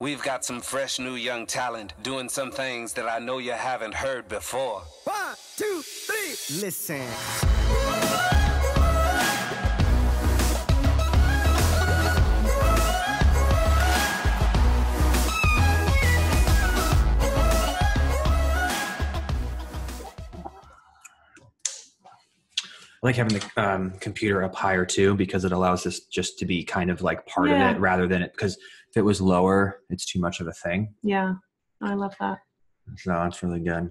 We've got some fresh new young talent doing some things that I know you haven't heard before. 1, 2, 3, listen. I like having the computer up higher too, because it allows us just to be kind of like part of it rather than it, because if it was lower, it's too much of a thing. Yeah, I love that. So it's really good.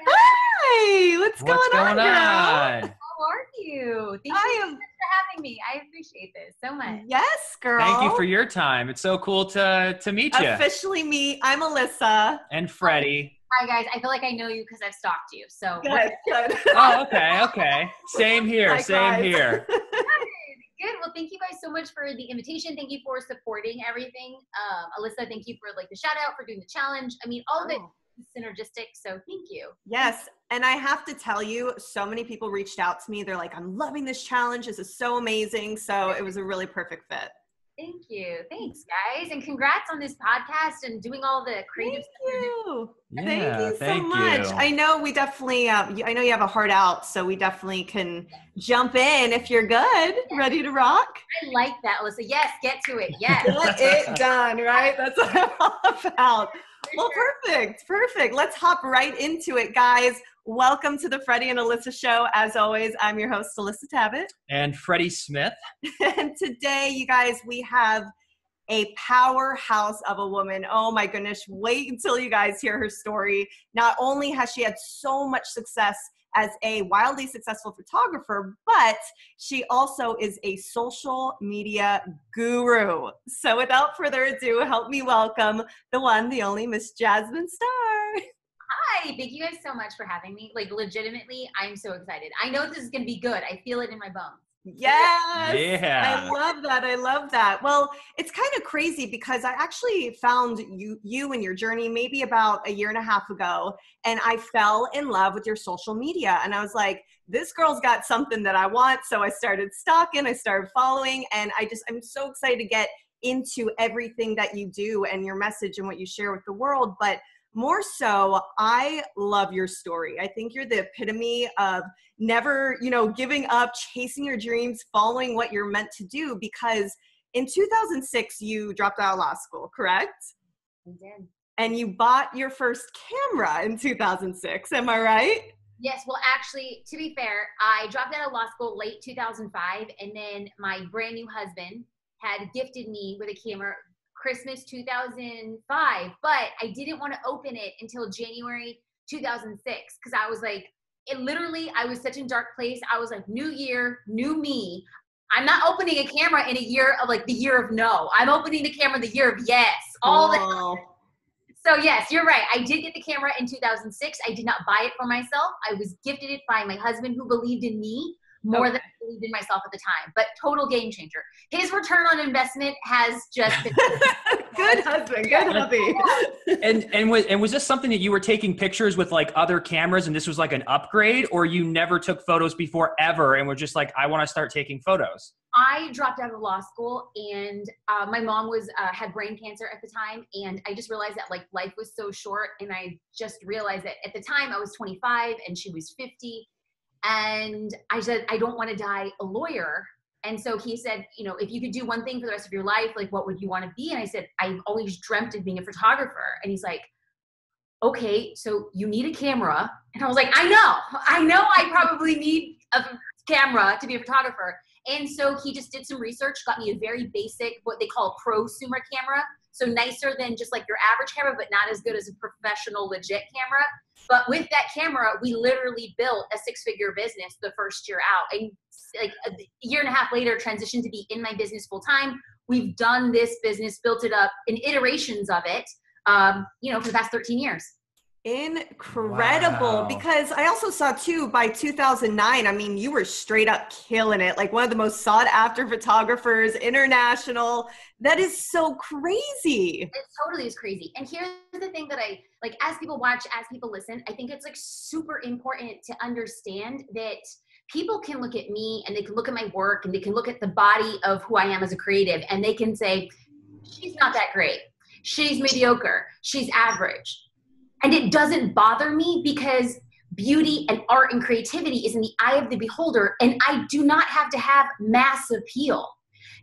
Hi, what's going on, girl? How are you? Thank you so much for having me. I appreciate this so much. Yes, girl. Thank you for your time. It's so cool to meet you. Officially meet. I'm Alyssa. And Freddie. Hi guys, I feel like I know you because I've stalked you. So Good. Oh, okay. Same here. Same here. Good. Well, thank you guys so much for the invitation. Thank you for supporting everything. Alyssa, thank you for the shout out, for doing the challenge. I mean, all of it is synergistic. So thank you. Yes. And I have to tell you, so many people reached out to me. They're like, I'm loving this challenge. This is so amazing. So it was a really perfect fit. Thank you. Thanks, guys. And congrats on this podcast and doing all the creative stuff. Thank you so much. I know we definitely, I know you have a heart out, so we definitely can jump in if you're good. Ready to rock? I like that, Alyssa. Yes, get to it. Yes. Get it done, right? That's what I'm all about. Well, perfect. Let's hop right into it, guys. Welcome to the Freddie and Alyssa show. As always, I'm your host, Alyssa Tabbitt. And Freddie Smith. And today, you guys, we have a powerhouse of a woman. Oh my goodness. Wait until you guys hear her story. Not only has she had so much success as a wildly successful photographer, but she also is a social media guru. So without further ado, help me welcome the one, the only Miss Jasmine Star. Hi, thank you guys so much for having me. Legitimately, I'm so excited. I know this is going to be good. I feel it in my bones. Yes. Yeah. I love that. Well, it's kind of crazy because I actually found you and your journey maybe about a year and a half ago, and I fell in love with your social media. And I was like, this girl's got something that I want. So I started stalking, I started following, and I'm so excited to get into everything that you do and your message and what you share with the world. But more so, I love your story. I think you're the epitome of never, giving up, chasing your dreams, following what you're meant to do. Because in 2006, you dropped out of law school, correct? I did. And you bought your first camera in 2006. Am I right? Yes. Well, actually, to be fair, I dropped out of law school late 2005. And then my brand new husband had gifted me with a camera Christmas 2005, but I didn't want to open it until January 2006 because I was like, I was such in dark place. I was like, new year, new me. I'm not opening a camera in a year of the year of no. I'm opening the camera the year of yes. So yes, you're right. I did get the camera in 2006. I did not buy it for myself. I was gifted it by my husband who believed in me more than I believed in myself at the time, but total game changer. His return on investment has just been good husband, good hubby. And was this something that you were taking pictures with other cameras and this was an upgrade, or you never took photos before ever and were just like, I want to start taking photos? I dropped out of law school and my mom had brain cancer at the time, and I just realized that life was so short, and I just realized that at the time I was 25 and she was 50. And I said, I don't want to die a lawyer. And so he said, if you could do one thing for the rest of your life, what would you want to be? And I said, I've always dreamt of being a photographer. And he's like, okay, so you need a camera. And I was like, I know I probably need a camera to be a photographer. And so he just did some research, got me a very basic, what they call a prosumer camera. So nicer than just your average camera, but not as good as a professional, legit camera. But with that camera, we literally built a 6-figure business the first year out. And a year and a half later, transitioned to be in my business full time. We've done this business, built it up in iterations of it, for the past 13 years. Incredible. Wow. Because I also saw too, by 2009, you were straight up killing it. One of the most sought after photographers, international. That is so crazy. It totally is crazy. And here's the thing that I as people watch, as people listen, I think it's super important to understand that people can look at me and they can look at my work and they can look at the body of who I am as a creative, and they can say, she's not that great. She's mediocre. She's average. And it doesn't bother me because beauty and art and creativity is in the eye of the beholder, and I do not have to have mass appeal.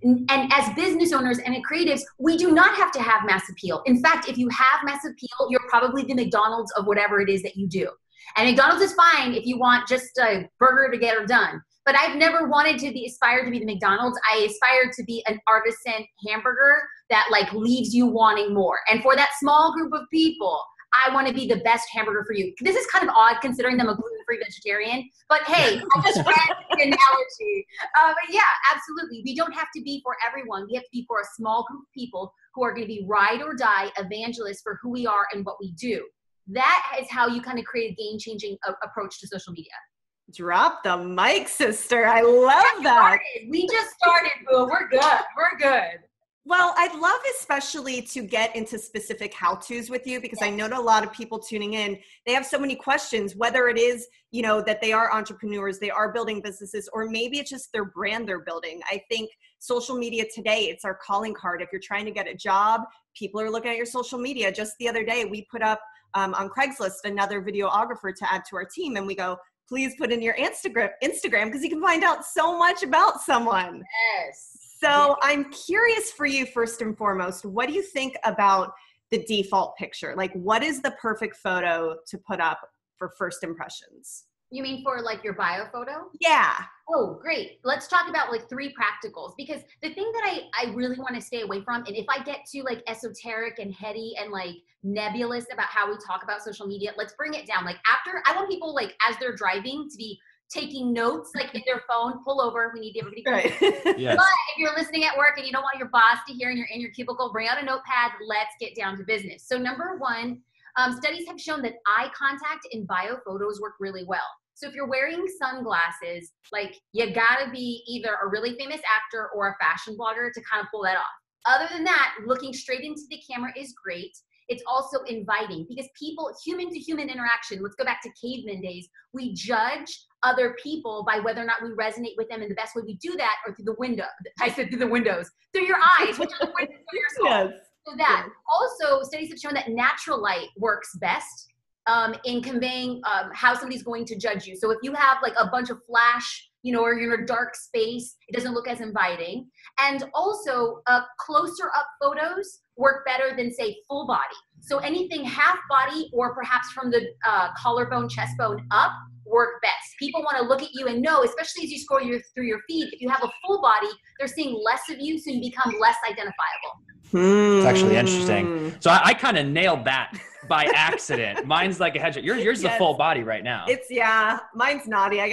And as business owners and creatives, we do not have to have mass appeal. In fact, if you have mass appeal, you're probably the McDonald's of whatever it is that you do. And McDonald's is fine if you want just a burger to get her done. But I've never wanted to aspire to be the McDonald's. I aspire to be an artisan hamburger that like leaves you wanting more. And for that small group of people, I want to be the best hamburger for you. This is kind of odd considering I'm a gluten-free vegetarian, but hey, I just read the analogy. But yeah, absolutely. We don't have to be for everyone. We have to be for a small group of people who are going to be ride or die evangelists for who we are and what we do. That is how you kind of create a game-changing approach to social media. Drop the mic, sister. I love that. We just started, boo. We're good. We're good. Well, I'd love especially to get into specific how-tos with you because I know that a lot of people tuning in, they have so many questions, whether it is, you know, that they are entrepreneurs, they are building businesses, or maybe it's just their brand they're building. I think social media today, it's our calling card. If you're trying to get a job, people are looking at your social media. Just the other day, we put up on Craigslist another videographer to add to our team, and we go, please put in your Instagram because you can find out so much about someone. Yes. So I'm curious for you, first and foremost, what do you think about the default picture? Like, what is the perfect photo to put up for first impressions? You mean for like your bio photo? Yeah. Oh, great. Let's talk about like 3 practicals, because the thing that I really want to stay away from, and if I get too like esoteric and heady and like nebulous about how we talk about social media, let's bring it down. Like after, I want people like as they're driving to be taking notes like in their phone, pull over. We need everybody. Right. Yes. But if you're listening at work and you don't want your boss to hear and you're in your cubicle, bring out a notepad. Let's get down to business. So number 1, studies have shown that eye contact in bio photos work really well. So if you're wearing sunglasses, like you gotta be either a really famous actor or a fashion blogger to kind of pull that off. Other than that, looking straight into the camera is great. It's also inviting because people, human to human interaction, let's go back to caveman days. We judge other people by whether or not we resonate with them. And the best way we do that are through the window. I said through the windows, through your eyes, which are the windows of your soul. Yes. So that. Also, studies have shown that natural light works best in conveying how somebody's going to judge you. So if you have like a bunch of flash, you know, or you're in a dark space, it doesn't look as inviting. And also closer up photos work better than say full body. So anything half body or perhaps from the collarbone, chest bone up work best. People want to look at you and know, especially as you scroll through your feed, if you have a full body, they're seeing less of you, so you become less identifiable. It's actually interesting. So I kind of nailed that by accident. Mine's like a headshot. Yours is a full body right now. It's, yeah, mine's naughty. I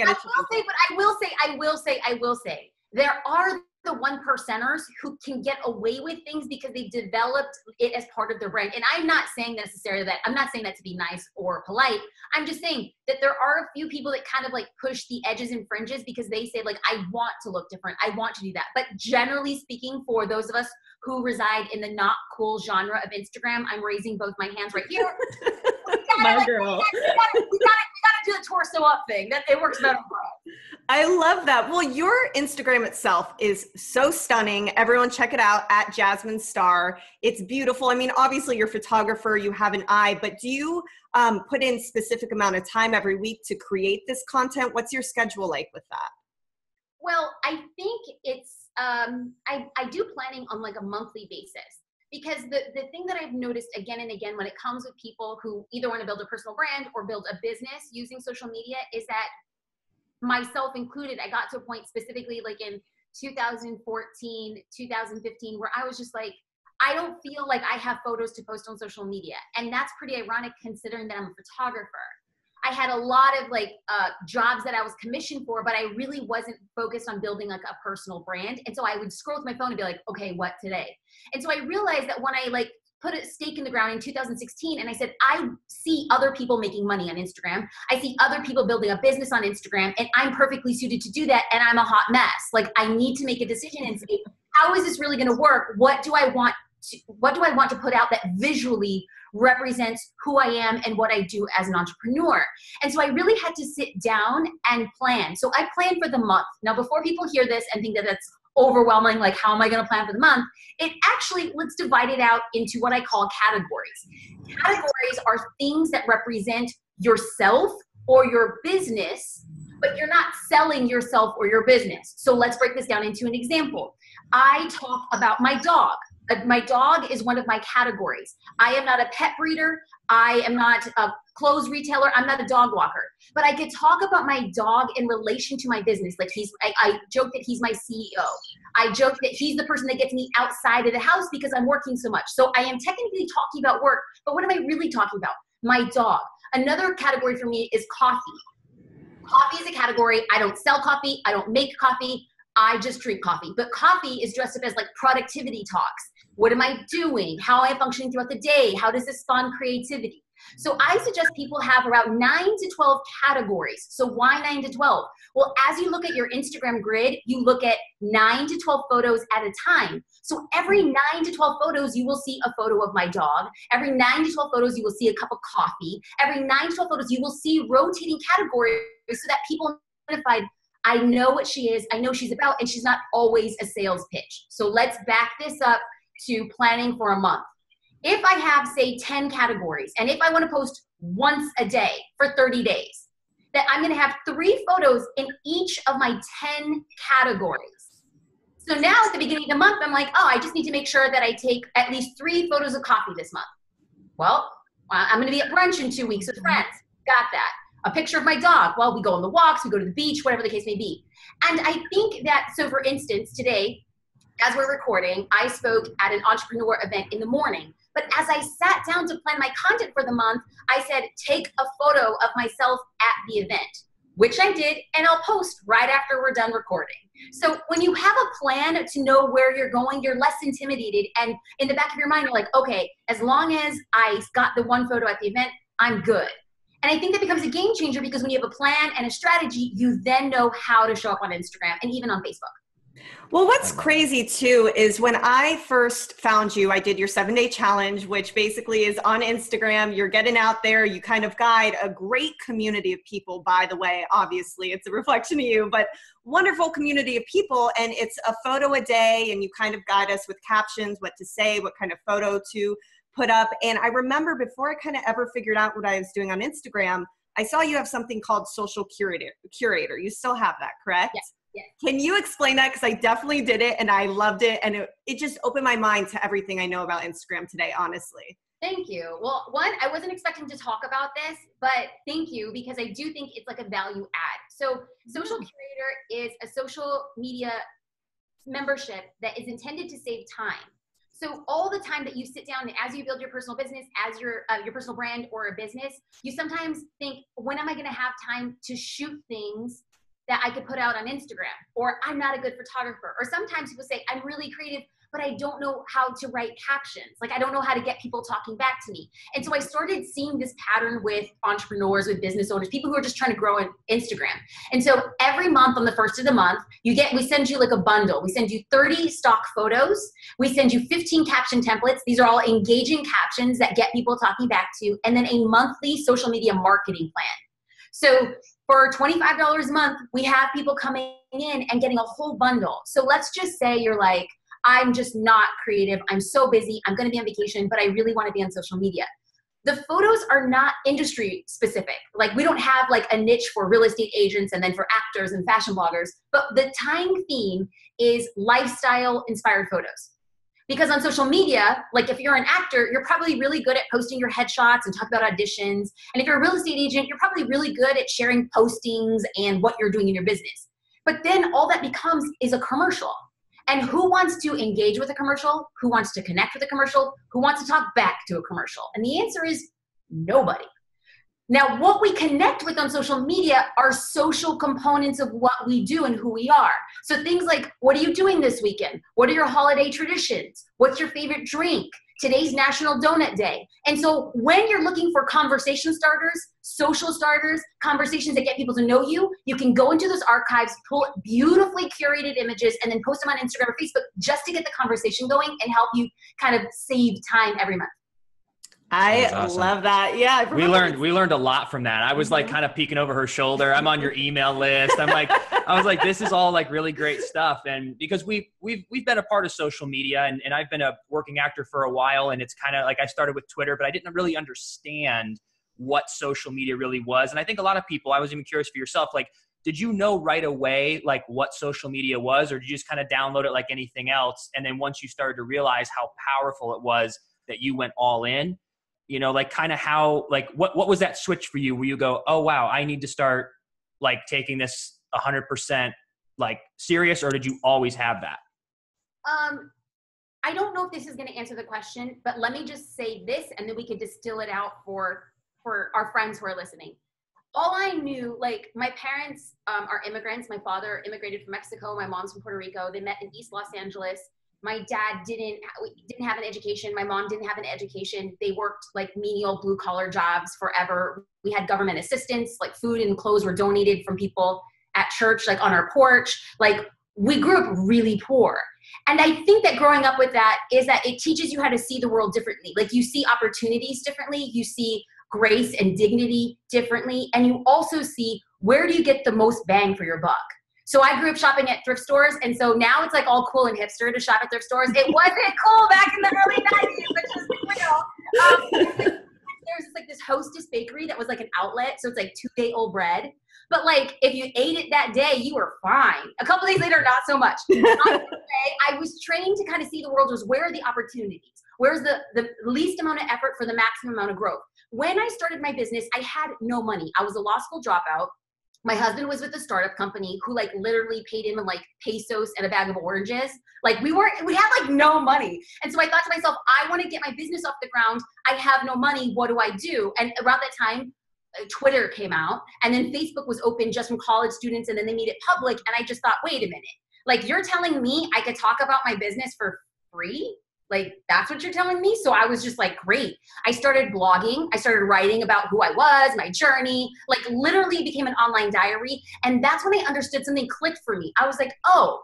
will say, there are the 1%ers who can get away with things because they've developed it as part of their brand. And I'm not saying necessarily that, I'm not saying that to be nice or polite. I'm just saying that there are a few people that kind of like push the edges and fringes because they say like, I want to look different. I want to do that. But generally speaking, for those of us who reside in the not cool genre of Instagram, I'm raising both my hands right here. My girl. We gotta do the torso up thing. That it works better for us. I love that. Well, your Instagram itself is so stunning. Everyone check it out at Jasmine Star. It's beautiful. I mean, obviously you're a photographer, you have an eye, but do you put in specific amount of time every week to create this content? What's your schedule like with that? Well, I think it's, I do planning on like a monthly basis. Because the thing that I've noticed again and again when it comes with people who either want to build a personal brand or build a business using social media is that, myself included, I got to a point specifically like in 2014, 2015, where I was just like, I don't feel like I have photos to post on social media. And that's pretty ironic considering that I'm a photographer. I had a lot of like jobs that I was commissioned for, but I really wasn't focused on building like a personal brand. And so I would scroll with my phone and be like, okay, what today? And so I realized that when I like put a stake in the ground in 2016 and I said, I see other people making money on Instagram. I see other people building a business on Instagram and I'm perfectly suited to do that. And I'm a hot mess. Like I need to make a decision and say, how is this really going to work? What do I want to put out that visually represents who I am and what I do as an entrepreneur? And so I really had to sit down and plan. So I planned for the month. Now, before people hear this and think that that's overwhelming, like how am I going to plan for the month? Let's divide it out into what I call categories. Categories are things that represent yourself or your business, but you're not selling yourself or your business. So let's break this down into an example. I talk about my dog. My dog is one of my categories. I am not a pet breeder. I am not a clothes retailer. I'm not a dog walker. But I could talk about my dog in relation to my business. Like I joke that he's my CEO. I joke that he's the person that gets me outside of the house because I'm working so much. So I am technically talking about work, but what am I really talking about? My dog. Another category for me is coffee. Coffee is a category. I don't sell coffee. I don't make coffee. I just drink coffee. But coffee is dressed up as like productivity talks. What am I doing? How am I functioning throughout the day? How does this spawn creativity? So I suggest people have around 9 to 12 categories. So why 9 to 12? Well, as you look at your Instagram grid, you look at 9 to 12 photos at a time. So every 9 to 12 photos, you will see a photo of my dog. Every 9 to 12 photos, you will see a cup of coffee. Every 9 to 12 photos, you will see rotating categories so that people identified, I know what she is, I know she's about, and she's not always a sales pitch. So let's back this up to planning for a month. If I have, say, 10 categories, and if I want to post once a day for 30 days, that I'm going to have 3 photos in each of my 10 categories. So now at the beginning of the month, I'm like, oh, I just need to make sure that I take at least 3 photos of coffee this month. Well, I'm going to be at brunch in 2 weeks with friends. Got that. A picture of my dog. Well, we go on the walks, we go to the beach, whatever the case may be. And I think that, so for instance, today, as we're recording, I spoke at an entrepreneur event in the morning. But as I sat down to plan my content for the month, I said, take a photo of myself at the event, which I did, and I'll post right after we're done recording. So when you have a plan to know where you're going, you're less intimidated. And in the back of your mind, you're like, okay, as long as I got the one photo at the event, I'm good. And I think that becomes a game changer because when you have a plan and a strategy, you then know how to show up on Instagram and even on Facebook. Well, what's crazy too is when I first found you, I did your 7-day challenge, which basically is on Instagram. You're getting out there. You kind of guide a great community of people, by the way. Obviously, it's a reflection of you, but wonderful community of people. And it's a photo a day, and you kind of guide us with captions, what to say, what kind of photo to put up. And I remember before I kind of ever figured out what I was doing on Instagram, I saw you have something called Social Curator. You still have that, correct? Yes. Yes. Can you explain that? Because I definitely did it and I loved it. And it just opened my mind to everything I know about Instagram today, honestly. Thank you. Well, one, I wasn't expecting to talk about this, but thank you because I do think it's like a value add. So Social Curator is a social media membership that is intended to save time. So all the time that you sit down and as you build your personal business, as your personal brand or a business, you sometimes think, when am I going to have time to shoot things that I could put out on Instagram? Or I'm not a good photographer. Or sometimes people say, I'm really creative, but I don't know how to write captions. Like, I don't know how to get people talking back to me. And so I started seeing this pattern with entrepreneurs, with business owners, people who are just trying to grow on Instagram. And so every month on the first of the month, we send you like a bundle. We send you 30 stock photos. We send you 15 caption templates. These are all engaging captions that get people talking back to you. And then a monthly social media marketing plan. So for $25 a month, we have people coming in and getting a whole bundle. So let's just say you're like, I'm just not creative. I'm so busy. I'm going to be on vacation, but I really want to be on social media. The photos are not industry specific. Like, we don't have like a niche for real estate agents and then for actors and fashion bloggers, but the time theme is lifestyle inspired photos. Because on social media, like if you're an actor, you're probably really good at posting your headshots and talk about auditions. And if you're a real estate agent, you're probably really good at sharing postings and what you're doing in your business. But then all that becomes is a commercial. And who wants to engage with a commercial? Who wants to connect with a commercial? Who wants to talk back to a commercial? And the answer is nobody. Now, what we connect with on social media are social components of what we do and who we are. So things like, what are you doing this weekend? What are your holiday traditions? What's your favorite drink? Today's National Donut Day. And so when you're looking for conversation starters, social starters, conversations that get people to know you, you can go into those archives, pull beautifully curated images, and then post them on Instagram or Facebook just to get the conversation going and help you kind of save time every month. I awesome. love that. Yeah. We learned a lot from that. I was like kind of peeking over her shoulder. I'm on your email list. I was like, this is all like really great stuff. And because we've been a part of social media, and I've been a working actor for a while, and it's kind of like I started with Twitter, but I didn't really understand what social media really was. And I think a lot of people, I was even curious for yourself, like, did you know right away like what social media was, or did you just kind of download it like anything else? And then once you started to realize how powerful it was, that you went all in? You know, like kind of how, like, what was that switch for you where you go, oh, wow, I need to start like taking this 100% like serious, or did you always have that? I don't know if this is going to answer the question, but let me just say this, and then we can distill it out for our friends who are listening. All I knew, like, my parents are immigrants. My father immigrated from Mexico. My mom's from Puerto Rico. They met in East Los Angeles. My dad didn't have an education. My mom didn't have an education. They worked like menial blue collar jobs forever. We had government assistance, like food and clothes were donated from people at church, like on our porch. Like, we grew up really poor. And I think that growing up with that is that it teaches you how to see the world differently. Like, you see opportunities differently. You see grace and dignity differently. And you also see, where do you get the most bang for your buck? So I grew up shopping at thrift stores, and so now it's like all cool and hipster to shop at thrift stores. It wasn't cool back in the early 90s, which is real. There's like this Hostess bakery that was like an outlet, so it's like 2-day-old bread. But like, if you ate it that day, you were fine. A couple days later, not so much. I was trained to kind of see the world as, where are the opportunities? Where's the least amount of effort for the maximum amount of growth? When I started my business, I had no money. I was a law school dropout. My husband was with a startup company who like literally paid him in like pesos and a bag of oranges. Like, we had like no money. And so I thought to myself, I want to get my business off the ground. I have no money. What do I do? And around that time, Twitter came out, and then Facebook was open just from college students, and then they made it public. And I just thought, wait a minute, like, you're telling me I could talk about my business for free? Like, that's what you're telling me? So I was just like, great. I started blogging. I started writing about who I was, my journey, like literally became an online diary. And that's when I understood something clicked for me. I was like, oh,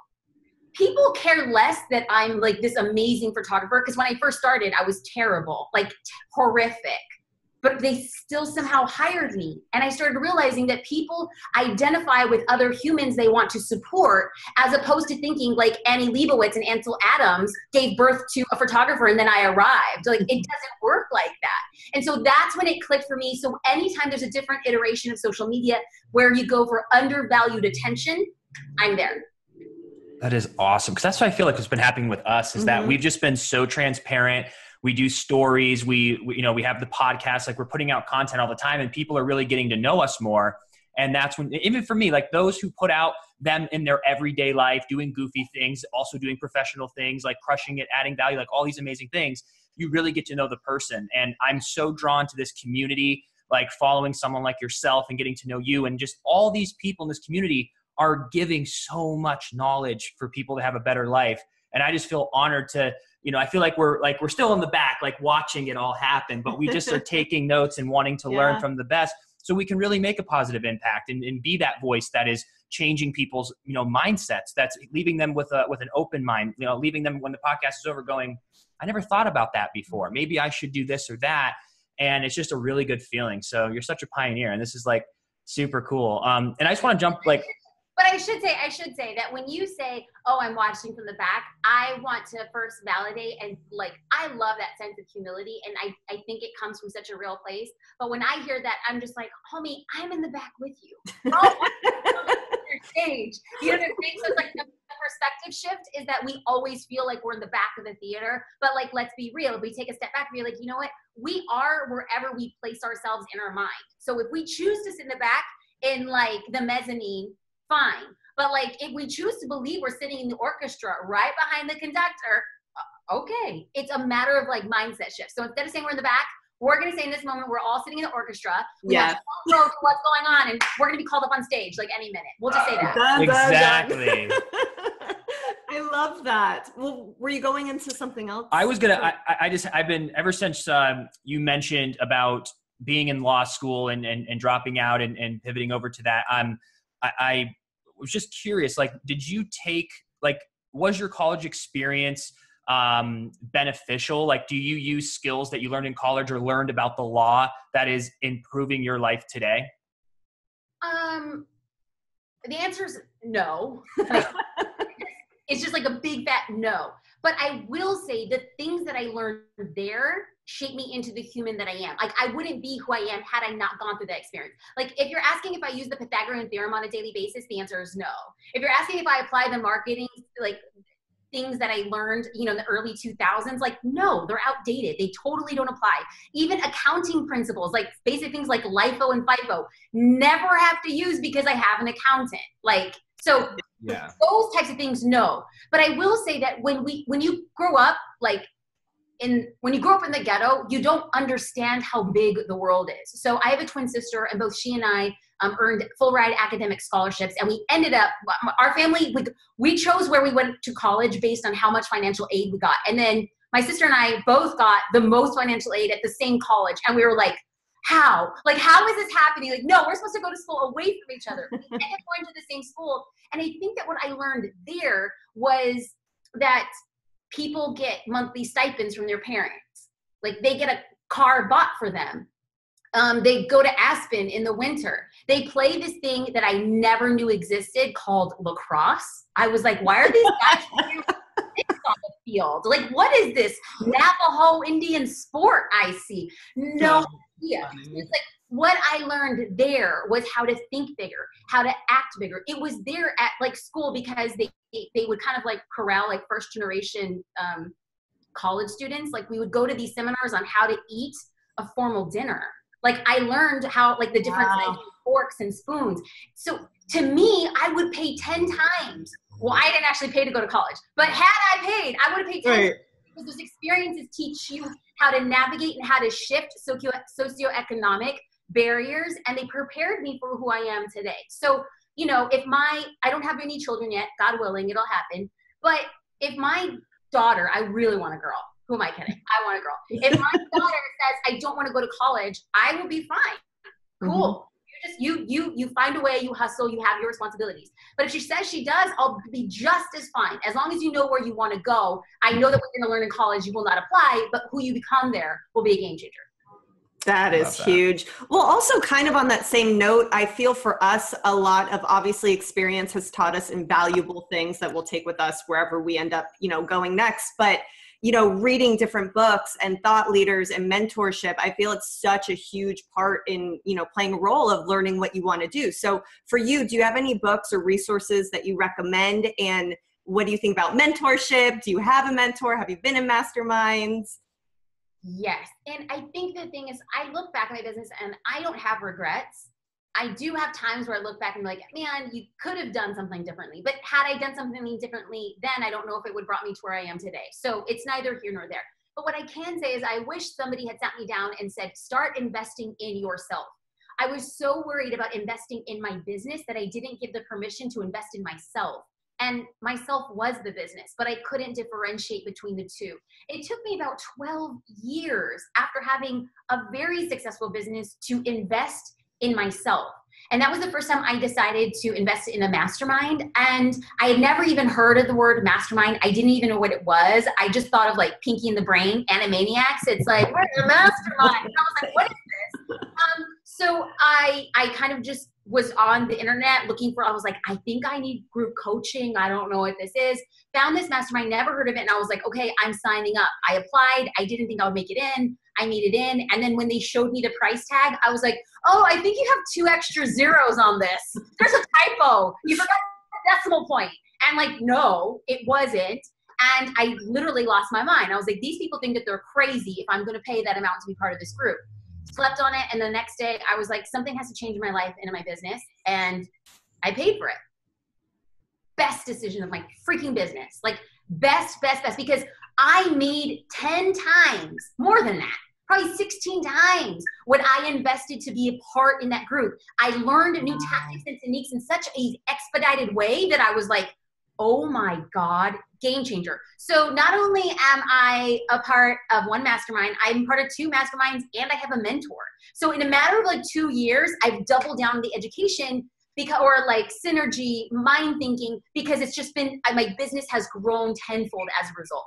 people care less that I'm like this amazing photographer. Because when I first started, I was terrible, like horrific. But they still somehow hired me. And I started realizing that people identify with other humans they want to support, as opposed to thinking like Annie Leibovitz and Ansel Adams gave birth to a photographer and then I arrived. Like, it doesn't work like that. And so that's when it clicked for me. So anytime there's a different iteration of social media where you go for undervalued attention, I'm there. That is awesome. Because that's what I feel like what's been happening with us is that we've just been so transparent. We do stories. We have the podcast, like we're putting out content all the time, and people are really getting to know us more. And that's when, even for me, like those who put out them in their everyday life, doing goofy things, also doing professional things, like crushing it, adding value, like all these amazing things, you really get to know the person. And I'm so drawn to this community, like following someone like yourself and getting to know you, and just all these people in this community are giving so much knowledge for people to have a better life. And I just feel honored to, I feel like we're still in the back, like watching it all happen, but we just are taking notes and wanting to learn from the best so we can really make a positive impact and be that voice that is changing people's, mindsets, that's leaving them with an open mind, leaving them when the podcast is over going, I never thought about that before. Maybe I should do this or that. And it's just a really good feeling. So you're such a pioneer, and this is like super cool. And I just want to jump like, but I should say that when you say, oh, I'm watching from the back, I want to first validate, and like, I love that sense of humility. And I think it comes from such a real place. But when I hear that, I'm just like, homie, I'm in the back with you. Oh, your stage. You know what I'm saying? So it's like the perspective shift is that we always feel like we're in the back of the theater. But like, let's be real. If we take a step back and be like, you know what? We are wherever we place ourselves in our mind. So if we choose to sit in the back in like the mezzanine, fine. But like, if we choose to believe we're sitting in the orchestra right behind the conductor, okay. It's a matter of like mindset shift. So instead of saying we're in the back, we're going to say in this moment, we're all sitting in the orchestra. We have to know what's going on, and we're going to be called up on stage like any minute. We'll just say that. Exactly. I love that. Well, were you going into something else? I was going to, I've been, ever since you mentioned about being in law school and dropping out and pivoting over to that, I was just curious, like, did you take, like, was your college experience beneficial? Like, do you use skills that you learned in college or learned about the law that is improving your life today? The answer is no. It's just like a big fat no. But I will say the things that I learned there shape me into the human that I am. Like, I wouldn't be who I am had I not gone through that experience. Like, if you're asking if I use the Pythagorean theorem on a daily basis, the answer is no. If you're asking if I apply the marketing, like, things that I learned, you know, in the early 2000s, like, no, they're outdated. They totally don't apply. Even accounting principles, like basic things like LIFO and FIFO, never have to use because I have an accountant. Like, so Yeah. those types of things, no. But I will say that when you grow up, like, when you grow up in the ghetto, you don't understand how big the world is. So I have a twin sister, and both she and I earned full ride academic scholarships. And we ended up, our family, we chose where we went to college based on how much financial aid we got. And then my sister and I both got the most financial aid at the same college. And we were like, how? Like, how is this happening? Like, no, we're supposed to go to school away from each other. We ended up going to the same school. And I think that what I learned there was that people get monthly stipends from their parents. Like, they get a car bought for them. They go to Aspen in the winter. They play this thing that I never knew existed called lacrosse. I was like, why are these guys playing this on the field? Like, what is this Navajo Indian sport I see? No idea. It's like, what I learned there was how to think bigger, how to act bigger. It was there at like school because they would kind of like corral like first generation college students. Like, we would go to these seminars on how to eat a formal dinner. Like, I learned how, like, the different kinds of forks and spoons. So to me, I would pay 10 times. Well, I didn't actually pay to go to college, but had I paid, I would have paid 10 times, because those experiences teach you how to navigate and how to shift socioeconomic barriers, and they prepared me for who I am today. So, you know, I don't have any children yet, God willing, it'll happen. But if my daughter, I really want a girl. Who am I kidding? I want a girl. If my daughter says, I don't want to go to college, I will be fine. Cool. You find a way, you hustle, you have your responsibilities. But if she says she does, I'll be just as fine. As long as you know where you want to go. I know that what you're going to learn in college, you will not apply, but who you become there will be a game changer. That is huge. Well, also kind of on that same note, I feel for us, a lot of obviously experience has taught us invaluable things that we'll take with us wherever we end up, you know, going next. But, you know, reading different books and thought leaders and mentorship, I feel it's such a huge part in, you know, playing a role of learning what you want to do. So for you, do you have any books or resources that you recommend? And what do you think about mentorship? Do you have a mentor? Have you been in masterminds? Yes. And I think the thing is, I look back at my business and I don't have regrets. I do have times where I look back and be like, man, you could have done something differently. But had I done something differently, then I don't know if it would have brought me to where I am today. So it's neither here nor there. But what I can say is I wish somebody had sat me down and said, start investing in yourself. I was so worried about investing in my business that I didn't give the permission to invest in myself. And myself was the business, but I couldn't differentiate between the two. It took me about 12 years after having a very successful business to invest in myself. And that was the first time I decided to invest in a mastermind. And I had never even heard of the word mastermind. I didn't even know what it was. I just thought of like Pinky and the Brain, Animaniacs. It's like, we're a mastermind. And I was like, what is this? So I kind of just was on the internet looking for, I was like, I think I need group coaching. I don't know what this is. Found this mastermind, never heard of it. And I was like, okay, I'm signing up. I applied. I didn't think I would make it in. I made it in. And then when they showed me the price tag, I was like, oh, I think you have 2 extra zeros on this. There's a typo. You forgot the decimal point. And like, no, it wasn't. And I literally lost my mind. I was like, these people think that they're crazy if I'm going to pay that amount to be part of this group. Slept on it, and the next day I was like, something has to change in my life and in my business, and I paid for it. Best decision of my freaking business. Like, best, because I made 10 times more than that, probably 16 times what I invested to be a part in that group. I learned new tactics and techniques in such an expedited way that I was like, oh my God, game changer. So not only am I a part of one mastermind, I'm part of 2 masterminds, and I have a mentor. So in a matter of like 2 years, I've doubled down on the education or like synergy, mind thinking, because it's just been, my business has grown tenfold as a result.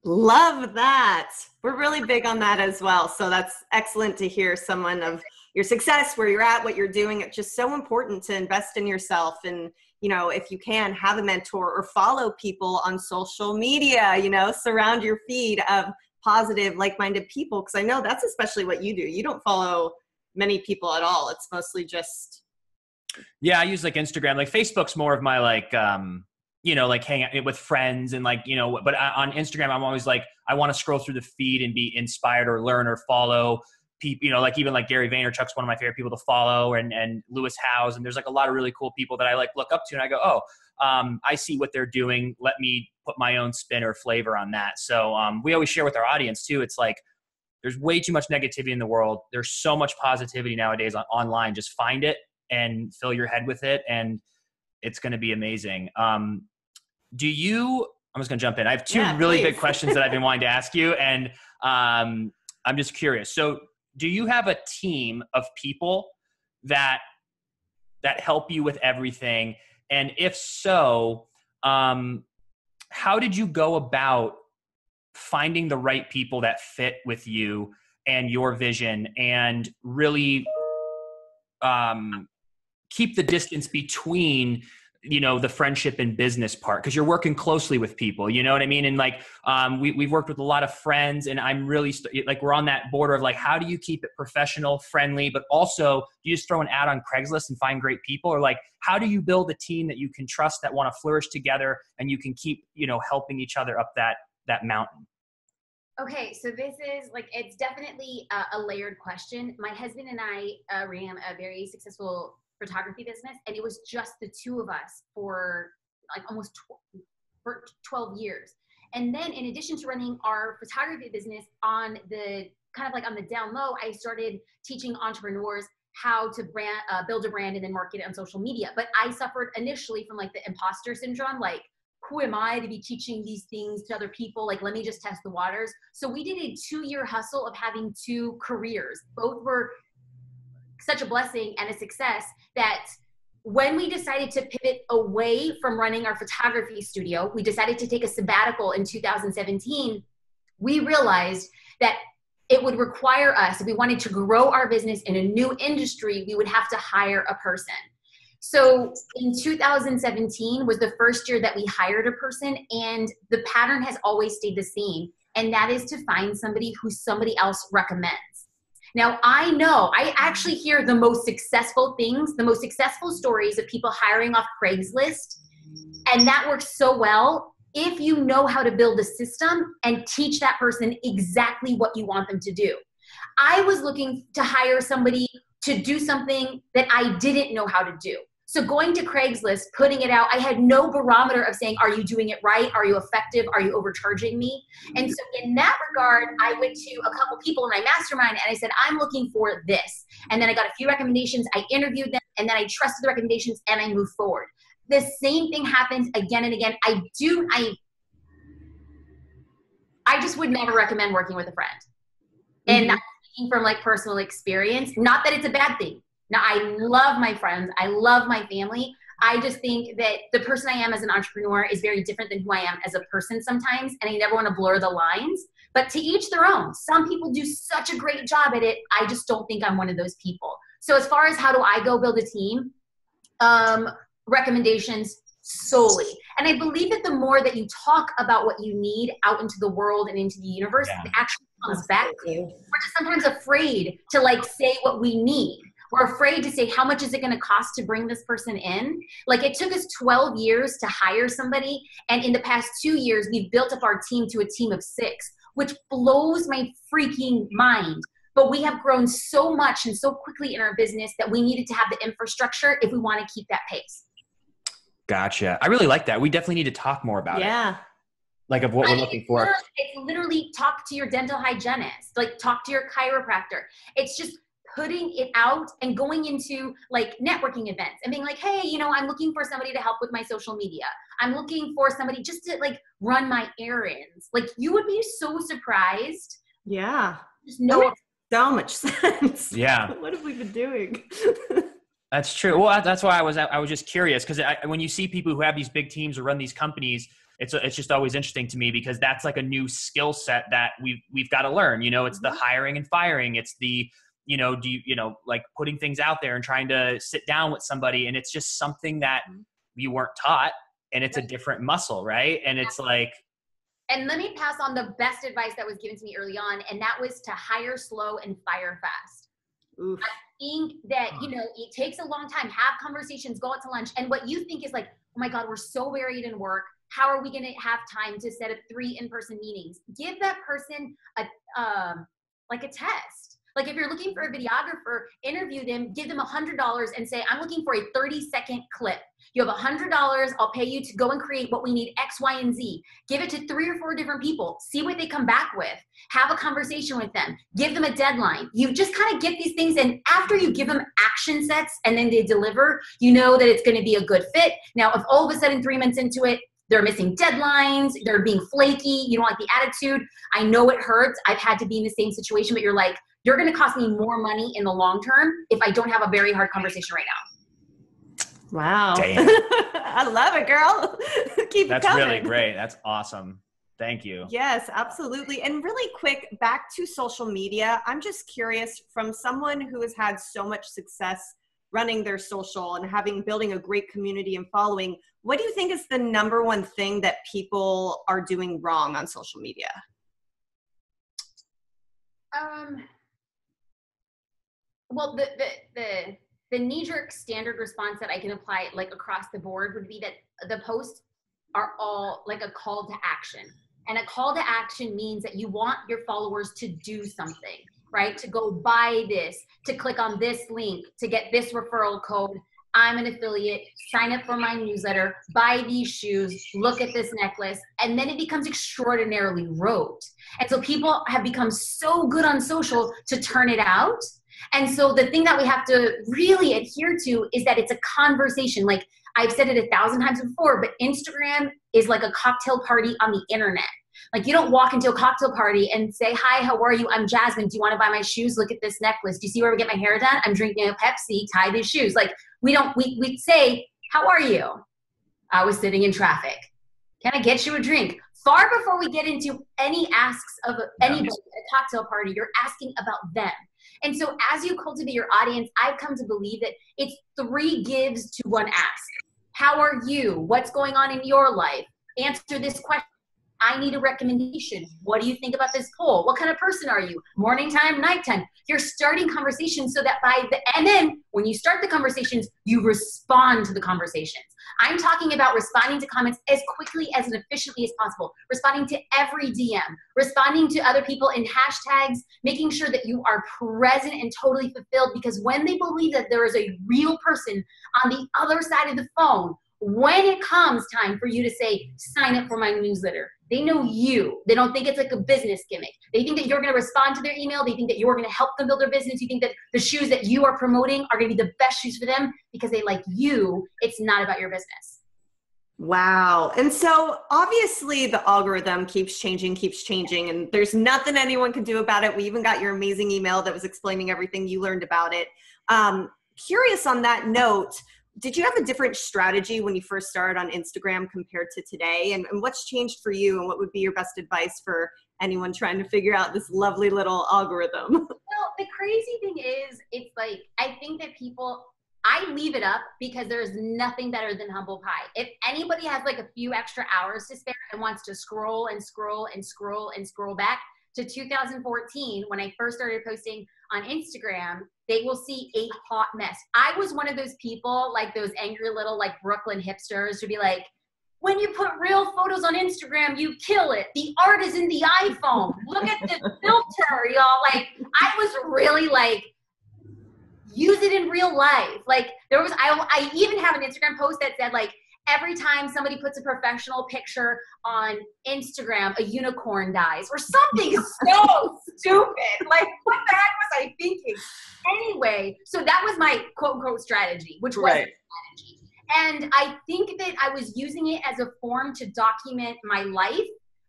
Love that. We're really big on that as well. So that's excellent to hear someone of your success, where you're at, what you're doing. It's just so important to invest in yourself. And, you know, if you can, have a mentor or follow people on social media, you know, surround your feed of positive, like-minded people. Because I know that's especially what you do. You don't follow many people at all. It's mostly just. Yeah, I use like Instagram. Like Facebook's more of my like, you know, like hang out with friends and like, you know, but on Instagram, I'm always like, I want to scroll through the feed and be inspired or learn or follow people, you know, like even like Gary Vaynerchuk's one of my favorite people to follow, and Lewis Howes. And there's like a lot of really cool people that I like look up to, and I go, oh, I see what they're doing. Let me put my own spin or flavor on that. So we always share with our audience too. It's like, there's way too much negativity in the world. There's so much positivity nowadays online. Just find it and fill your head with it, and it's going to be amazing. I'm just going to jump in. I have two really big questions that I've been wanting to ask you, and I'm just curious. So do you have a team of people that help you with everything? And if so, how did you go about finding the right people that fit with you and your vision, and really keep the distance between, you know, the friendship and business part? Because you're working closely with people, you know what I mean? And like, we've worked with a lot of friends, and I'm really like, we're on that border of like, how do you keep it professional, friendly, but also do you just throw an ad on Craigslist and find great people? Or like, how do you build a team that you can trust, that want to flourish together, and you can keep, you know, helping each other up that mountain? Okay, so this is like, it's definitely a layered question. My husband and I ran a very successful photography business, and it was just the two of us for like almost 12 years. And then in addition to running our photography business, on the kind of like on the down low, I started teaching entrepreneurs how to build a brand and then market it on social media. But I suffered initially from like the imposter syndrome, like, who am I to be teaching these things to other people? Like, let me just test the waters. So we did a 2-year hustle of having 2 careers. Both were such a blessing and a success that when we decided to pivot away from running our photography studio, we decided to take a sabbatical in 2017. We realized that it would require us, if we wanted to grow our business in a new industry, we would have to hire a person. So in 2017 was the first year that we hired a person, and the pattern has always stayed the same. And that is to find somebody who somebody else recommends. Now, I know, I actually hear the most successful things, the most successful stories of people hiring off Craigslist. And that works so well if you know how to build a system and teach that person exactly what you want them to do. I was looking to hire somebody to do something that I didn't know how to do. So going to Craigslist, putting it out, I had no barometer of saying, are you doing it right? Are you effective? Are you overcharging me? And so in that regard, I went to a couple people in my mastermind and I said, I'm looking for this. And then I got a few recommendations. I interviewed them, and then I trusted the recommendations and I moved forward. The same thing happens again and again. I just would never recommend working with a friend. And that's speaking from like personal experience, not that it's a bad thing. Now, I love my friends. I love my family. I just think that the person I am as an entrepreneur is very different than who I am as a person sometimes, and I never want to blur the lines. But to each their own. Some people do such a great job at it. I just don't think I'm one of those people. So as far as how do I go build a team, recommendations solely. And I believe that the more that you talk about what you need out into the world and into the universe, it actually comes back to you. We're just sometimes afraid to like say what we need. We're afraid to say, how much is it going to cost to bring this person in? Like, it took us 12 years to hire somebody. And in the past 2 years, we've built up our team to a team of 6, which blows my freaking mind. But we have grown so much and so quickly in our business that we needed to have the infrastructure if we want to keep that pace. Gotcha. I really like that. We definitely need to talk more about it. Like of what we're looking for. It's literally talk to your dental hygienist, like talk to your chiropractor. It's just putting it out and going into like networking events and being like, hey, you know, I'm looking for somebody to help with my social media. I'm looking for somebody just to like run my errands. Like, you would be so surprised. Yeah. Just know that makes so much sense. Yeah. What have we been doing? That's true. Well, that's why I was just curious, because when you see people who have these big teams or run these companies, it's just always interesting to me because that's like a new skill set that we've got to learn. You know, it's the hiring and firing. It's the, you know, like putting things out there and trying to sit down with somebody. And it's just something that you weren't taught, and it's a different muscle. Right. And it's like, and let me pass on the best advice that was given to me early on. And that was to hire slow and fire fast. Oof. I think that, you know, it takes a long time, have conversations, go out to lunch. And what you think is like, oh my God, we're so buried in work. How are we going to have time to set up 3 in-person meetings? Give that person like a test. Like if you're looking for a videographer, interview them, give them $100 and say, I'm looking for a 30-second clip. You have $100. I'll pay you to go and create what we need, X, Y, and Z. Give it to 3 or 4 different people. See what they come back with. Have a conversation with them. Give them a deadline. You just kind of get these things. And after you give them action sets and then they deliver, you know that it's going to be a good fit. Now, if all of a sudden 3 months into it, they're missing deadlines, they're being flaky, you don't like the attitude, I know it hurts. I've had to be in the same situation, but you're like, you're going to cost me more money in the long term if I don't have a very hard conversation right now. Wow. Damn. I love it, girl. Keep That's it coming. really great. That's awesome. Thank you. Yes, absolutely. And really quick, back to social media. I'm just curious, from someone who has had so much success running their social and building a great community and following, what do you think is the number one thing that people are doing wrong on social media? Well, the knee-jerk standard response that I can apply like across the board would be that the posts are all like a call to action. And a call to action means that you want your followers to do something, right? To go buy this, to click on this link, to get this referral code. I'm an affiliate, sign up for my newsletter, buy these shoes, look at this necklace, and then it becomes extraordinarily rote. And so people have become so good on social to turn it out. And so the thing that we have to really adhere to is that it's a conversation. Like I've said it 1,000 times before, but Instagram is like a cocktail party on the internet. Like you don't walk into a cocktail party and say, hi, how are you? I'm Jasmine. Do you want to buy my shoes? Look at this necklace. Do you see where we get my hair done? I'm drinking a Pepsi, tie these shoes. Like we say, how are you? I was sitting in traffic. Can I get you a drink? Far before we get into any asks of anybody at a cocktail party, you're asking about them. And so as you cultivate your audience, I've come to believe that it's 3 gives to 1 ask. How are you? What's going on in your life? Answer this question. I need a recommendation. What do you think about this poll? What kind of person are you? Morning time, nighttime. You're starting conversations so that and then when you start the conversations, you respond to the conversations. I'm talking about responding to comments as quickly as and efficiently as possible, responding to every DM, responding to other people in hashtags, making sure that you are present and totally fulfilled, because when they believe that there is a real person on the other side of the phone, when it comes time for you to say, sign up for my newsletter, they know you. They don't think it's like a business gimmick. They think that you're going to respond to their email. They think that you're going to help them build their business. You think that the shoes that you are promoting are going to be the best shoes for them because they like you. It's not about your business. Wow. And so obviously the algorithm keeps changing, and there's nothing anyone can do about it. We even got your amazing email that was explaining everything you learned about it. Curious on that note, did you have a different strategy when you first started on Instagram compared to today? And what's changed for you? And what would be your best advice for anyone trying to figure out this lovely little algorithm? Well, the crazy thing is, it's like, I think that I leave it up because there's nothing better than humble pie. If anybody has like a few extra hours to spare and wants to scroll and scroll and scroll and scroll back to 2014, when I first started posting on Instagram, they will see a hot mess. I was one of those people, like those angry little like Brooklyn hipsters, to be like, when you put real photos on Instagram, you kill it. The art is in the iPhone. Look at the filter, y'all. Like, I was really like, use it in real life. Like I even have an Instagram post that said like, every time somebody puts a professional picture on Instagram, a unicorn dies or something so stupid. Like, what the heck was I thinking? Anyway, so that was my quote unquote strategy, which was a strategy. And I think that I was using it as a form to document my life,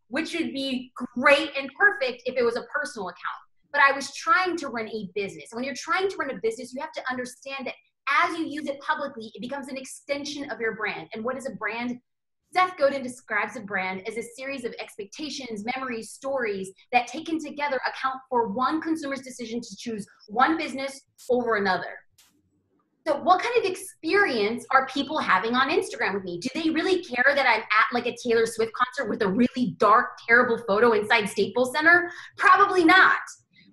which would be great and perfect if it was a personal account. But I was trying to run a business. And when you're trying to run a business, you have to understand that as you use it publicly, it becomes an extension of your brand. And what is a brand? Seth Godin describes a brand as a series of expectations, memories, stories that taken together account for one consumer's decision to choose one business over another. So what kind of experience are people having on Instagram with me? Do they really care that I'm at like a Taylor Swift concert with a really dark, terrible photo inside Staples Center? Probably not.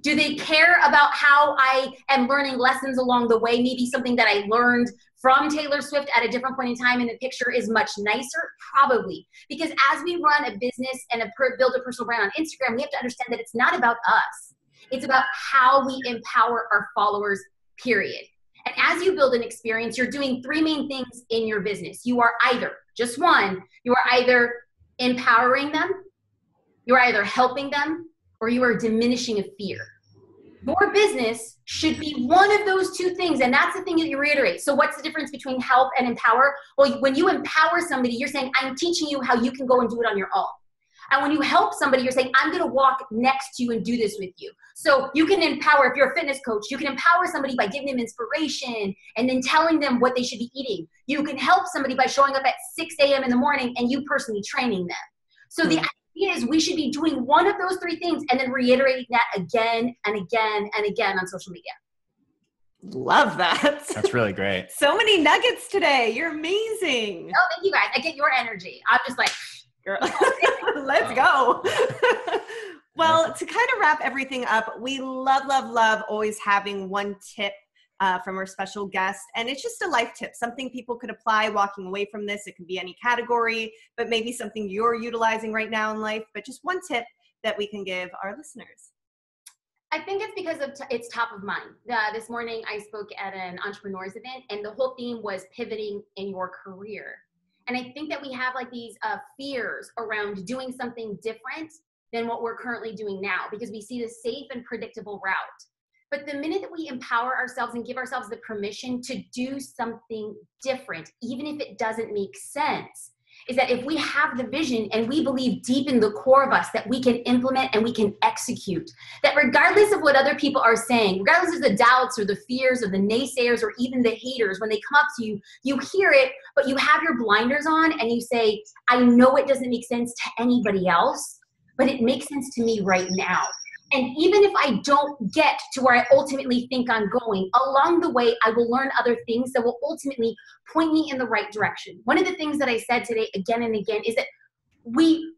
Do they care about how I am learning lessons along the way? Maybe something that I learned from Taylor Swift at a different point in time and the picture is much nicer? Probably. Because as we run a business and build a personal brand on Instagram, we have to understand that it's not about us. It's about how we empower our followers, period. And as you build an experience, you're doing three main things in your business. You are either, just one, you are either empowering them, you're either helping them, or you are diminishing a fear. Your business should be one of those two things, and that's the thing that you reiterate. So what's the difference between help and empower? Well, when you empower somebody, you're saying, I'm teaching you how you can go and do it on your own. And when you help somebody, you're saying, I'm going to walk next to you and do this with you. So you can empower, if you're a fitness coach, you can empower somebody by giving them inspiration and then telling them what they should be eating. You can help somebody by showing up at 6 a.m. in the morning and you personally training them. So the idea is we should be doing one of those three things and then reiterating that again and again and again on social media. Love that. That's really great. So many nuggets today. You're amazing. Oh, thank you guys. I get your energy. I'm just like, girl, let's go. Well, to kind of wrap everything up, we love, love, love always having one tip from our special guest. And it's just a life tip, something people could apply walking away from this. It could be any category, but maybe something you're utilizing right now in life, but just one tip that we can give our listeners. I think it's because of it's top of mind. This morning I spoke at an entrepreneurs event and the whole theme was pivoting in your career. And I think that we have like these fears around doing something different than what we're currently doing now because we see the safe and predictable route. But the minute that we empower ourselves and give ourselves the permission to do something different, even if it doesn't make sense, is that if we have the vision and we believe deep in the core of us that we can implement and we can execute, that regardless of what other people are saying, regardless of the doubts or the fears or the naysayers or even the haters, when they come up to you, you hear it, but you have your blinders on and you say, I know it doesn't make sense to anybody else, but it makes sense to me right now. And even if I don't get to where I ultimately think I'm going, along the way, I will learn other things that will ultimately point me in the right direction. One of the things that I said today again and again is that we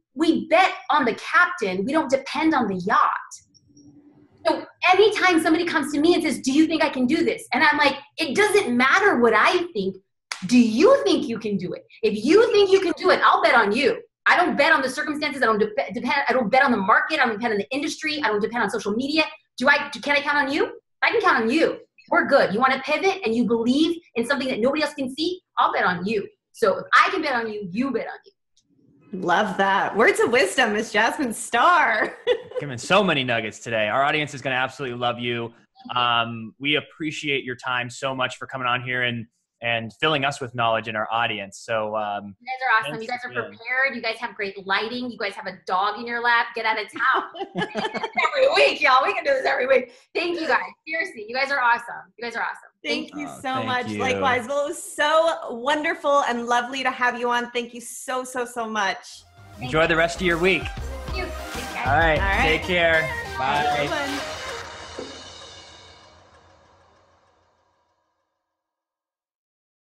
bet on the captain. We don't depend on the yacht. So anytime somebody comes to me and says, do you think I can do this? And I'm like, it doesn't matter what I think. Do you think you can do it? If you think you can do it, I'll bet on you. I don't bet on the circumstances. I don't bet on the market. I don't depend on the industry. I don't depend on social media. Can I count on you? I can count on you. We're good. You want to pivot and you believe in something that nobody else can see? I'll bet on you. So if I can bet on you, you bet on you. Love that. Words of wisdom, Miss Jasmine Star. Giving so many nuggets today. Our audience is going to absolutely love you. We appreciate your time so much for coming on here and filling us with knowledge in our audience. So you guys are awesome. You guys are prepared. You guys have great lighting. You guys have a dog in your lap. Get out of town. Every week, y'all. We can do this every week. Thank you guys. Seriously, you guys are awesome. You guys are awesome. Thank you so much. You. Likewise. Well, it was so wonderful and lovely to have you on. Thank you so, so, so much. Enjoy the rest of your week. Thank you. Thanks, guys. All right. Take care. Bye.